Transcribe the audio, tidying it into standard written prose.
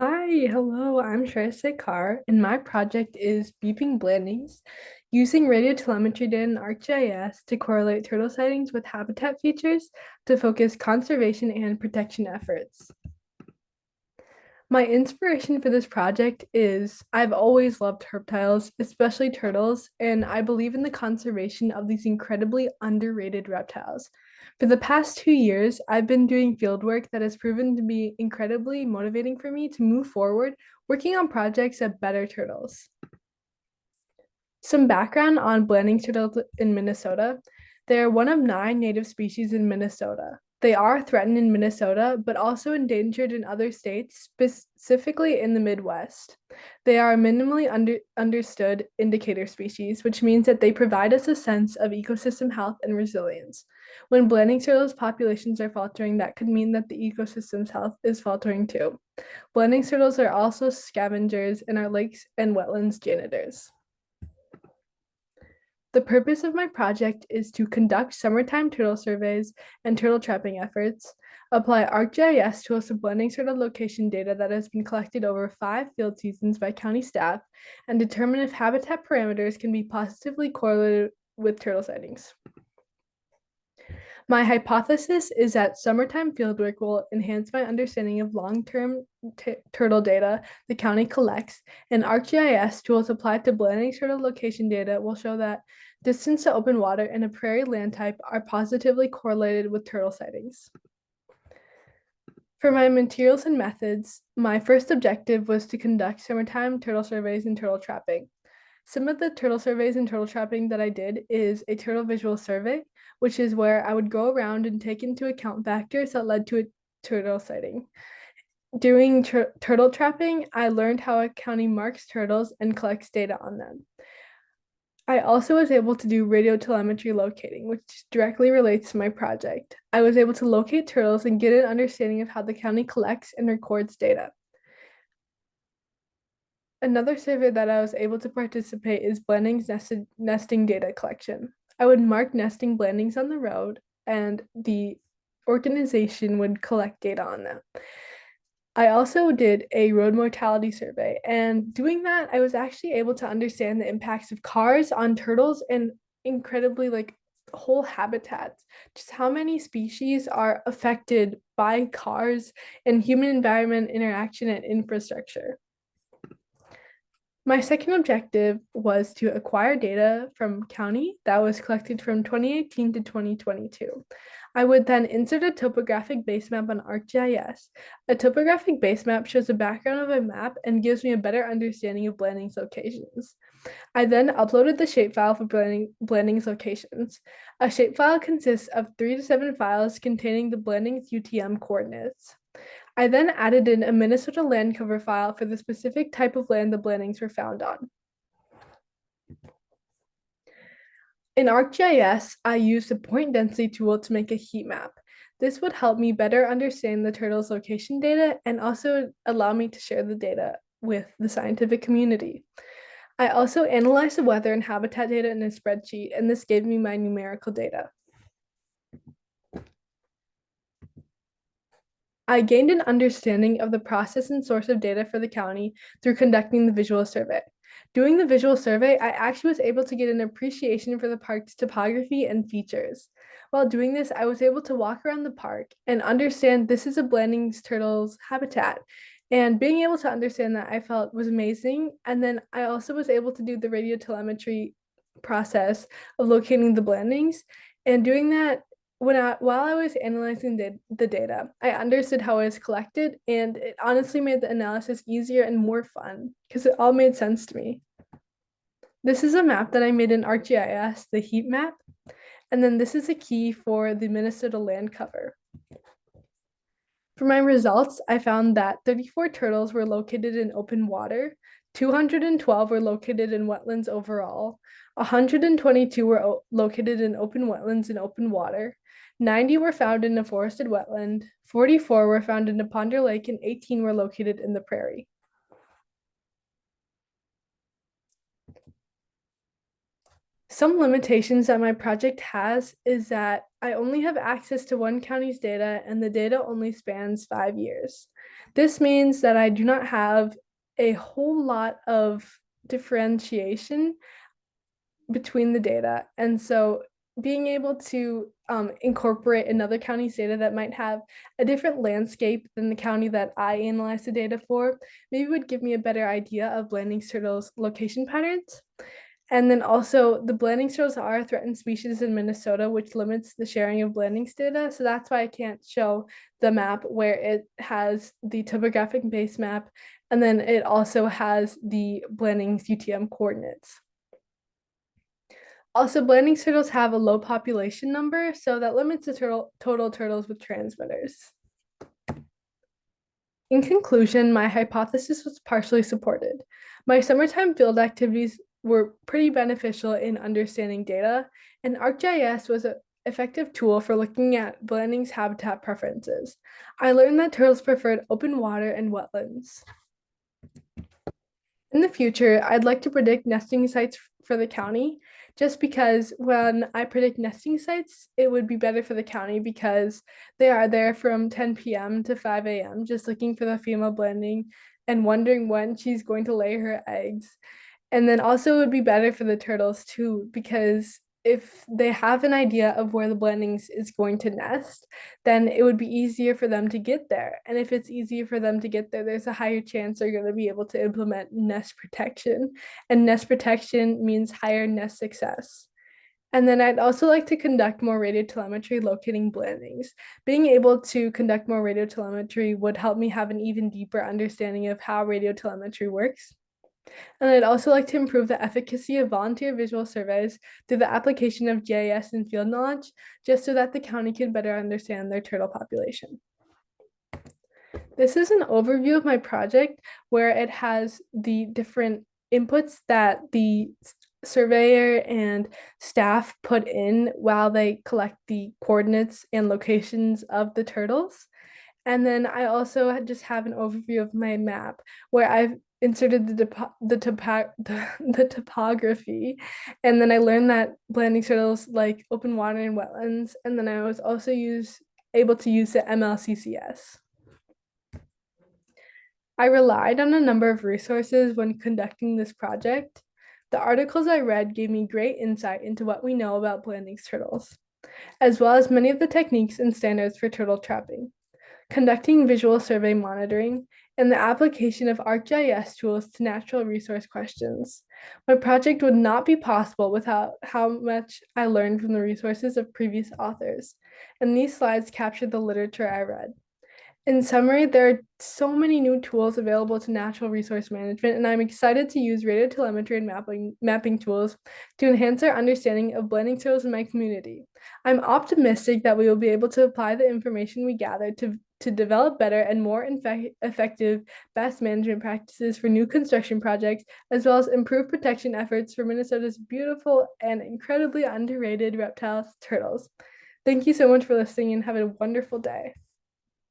Hi, hello, I'm Shreyas Carr, and my project is beeping blandings using radio telemetry data in ArcGIS to correlate turtle sightings with habitat features to focus conservation and protection efforts. My inspiration for this project is I've always loved reptiles, especially turtles, and I believe in the conservation of these incredibly underrated reptiles. For the past 2 years, I've been doing field work that has proven to be incredibly motivating for me to move forward, working on projects that better turtles. Some background on blanding turtles in Minnesota. They are one of 9 native species in Minnesota. They are threatened in Minnesota, but also endangered in other states, specifically in the Midwest. They are a minimally understood indicator species, which means that they provide us a sense of ecosystem health and resilience. When blanding turtles populations are faltering, that could mean that the ecosystem's health is faltering too. Blanding turtles are also scavengers and are lakes and wetlands janitors. The purpose of my project is to conduct summertime turtle surveys and turtle trapping efforts, apply ArcGIS tools to blending turtle location data that has been collected over 5 field seasons by county staff, and determine if habitat parameters can be positively correlated with turtle sightings. My hypothesis is that summertime fieldwork will enhance my understanding of long-term turtle data the county collects, and ArcGIS tools applied to blending turtle location data will show that distance to open water and a prairie land type are positively correlated with turtle sightings. For my materials and methods, my first objective was to conduct summertime turtle surveys and turtle trapping. Some of the turtle surveys and turtle trapping that I did is a turtle visual survey, which is where I would go around and take into account factors that led to a turtle sighting. Doing turtle trapping, I learned how a county marks turtles and collects data on them. I also was able to do radio telemetry locating, which directly relates to my project. I was able to locate turtles and get an understanding of how the county collects and records data. Another survey that I was able to participate is Blanding's nesting data collection. I would mark nesting Blandings on the road, and the organization would collect data on them. I also did a road mortality survey, and doing that, I was actually able to understand the impacts of cars on turtles and incredibly whole habitats. Just how many species are affected by cars and human environment interaction and infrastructure. My second objective was to acquire data from county that was collected from 2018 to 2022. I would then insert a topographic base map on ArcGIS. A topographic base map shows the background of a map and gives me a better understanding of Blanding's locations. I then uploaded the shapefile for Blanding's locations. A shapefile consists of 3 to 7 files containing the Blanding's UTM coordinates. I then added in a Minnesota land cover file for the specific type of land the Blandings were found on. In ArcGIS, I used the point density tool to make a heat map. This would help me better understand the turtle's location data and also allow me to share the data with the scientific community. I also analyzed the weather and habitat data in a spreadsheet, and this gave me my numerical data. I gained an understanding of the process and source of data for the county through conducting the visual survey. Doing the visual survey, I actually was able to get an appreciation for the park's topography and features. While doing this, I was able to walk around the park and understand this is a Blanding's turtle's habitat. And being able to understand that I felt was amazing. And then I also was able to do the radio telemetry process of locating the Blandings. And doing that while I was analyzing the data, I understood how it was collected, and it honestly made the analysis easier and more fun because it all made sense to me. This is a map that I made in ArcGIS, the heat map, and then this is a key for the Minnesota land cover. For my results, I found that 34 turtles were located in open water, 212 were located in wetlands overall, 122 were located in open wetlands and open water, 90 were found in a forested wetland, 44 were found in a pond or lake, and 18 were located in the prairie. Some limitations that my project has is that I only have access to one county's data and the data only spans 5 years. This means that I do not have a whole lot of differentiation between the data. And so being able to incorporate another county's data that might have a different landscape than the county that I analyze the data for, maybe would give me a better idea of Blanding's turtles' location patterns. And then also the Blanding's turtles are a threatened species in Minnesota, which limits the sharing of Blanding's data. So that's why I can't show the map where it has the topographic base map, and then it also has the Blanding's UTM coordinates. Also, Blanding's turtles have a low population number, so that limits the total turtles with transmitters. In conclusion, my hypothesis was partially supported. My summertime field activities were pretty beneficial in understanding data, and ArcGIS was an effective tool for looking at Blanding's habitat preferences. I learned that turtles preferred open water and wetlands. In the future, I'd like to predict nesting sites for the county, just because when I predict nesting sites, it would be better for the county because they are there from 10 p.m. to 5 a.m. just looking for the female Blanding and wondering when she's going to lay her eggs. And then also it would be better for the turtles too, because if they have an idea of where the Blandings is going to nest, then it would be easier for them to get there. And if it's easier for them to get there, there's a higher chance they're going to be able to implement nest protection. And nest protection means higher nest success. And then I'd also like to conduct more radio telemetry locating Blandings. Being able to conduct more radio telemetry would help me have an even deeper understanding of how radio telemetry works. And I'd also like to improve the efficacy of volunteer visual surveys through the application of GIS and field knowledge, just so that the county can better understand their turtle population. This is an overview of my project where it has the different inputs that the surveyor and staff put in while they collect the coordinates and locations of the turtles. And then I also just have an overview of my map where I've inserted the topography, and then I learned that Blanding turtles like open water and wetlands, and then I was also able to use the MLCCS. I relied on a number of resources when conducting this project. The articles I read gave me great insight into what we know about Blanding's turtles, as well as many of the techniques and standards for turtle trapping, conducting visual survey monitoring, and the application of ArcGIS tools to natural resource questions. My project would not be possible without how much I learned from the resources of previous authors, and these slides capture the literature I read. In summary, there are so many new tools available to natural resource management, and I'm excited to use radio telemetry and mapping tools to enhance our understanding of Blanding turtles in my community. I'm optimistic that we will be able to apply the information we gather to develop better and more effective best management practices for new construction projects, as well as improve protection efforts for Minnesota's beautiful and incredibly underrated reptiles, turtles. Thank you so much for listening and have a wonderful day.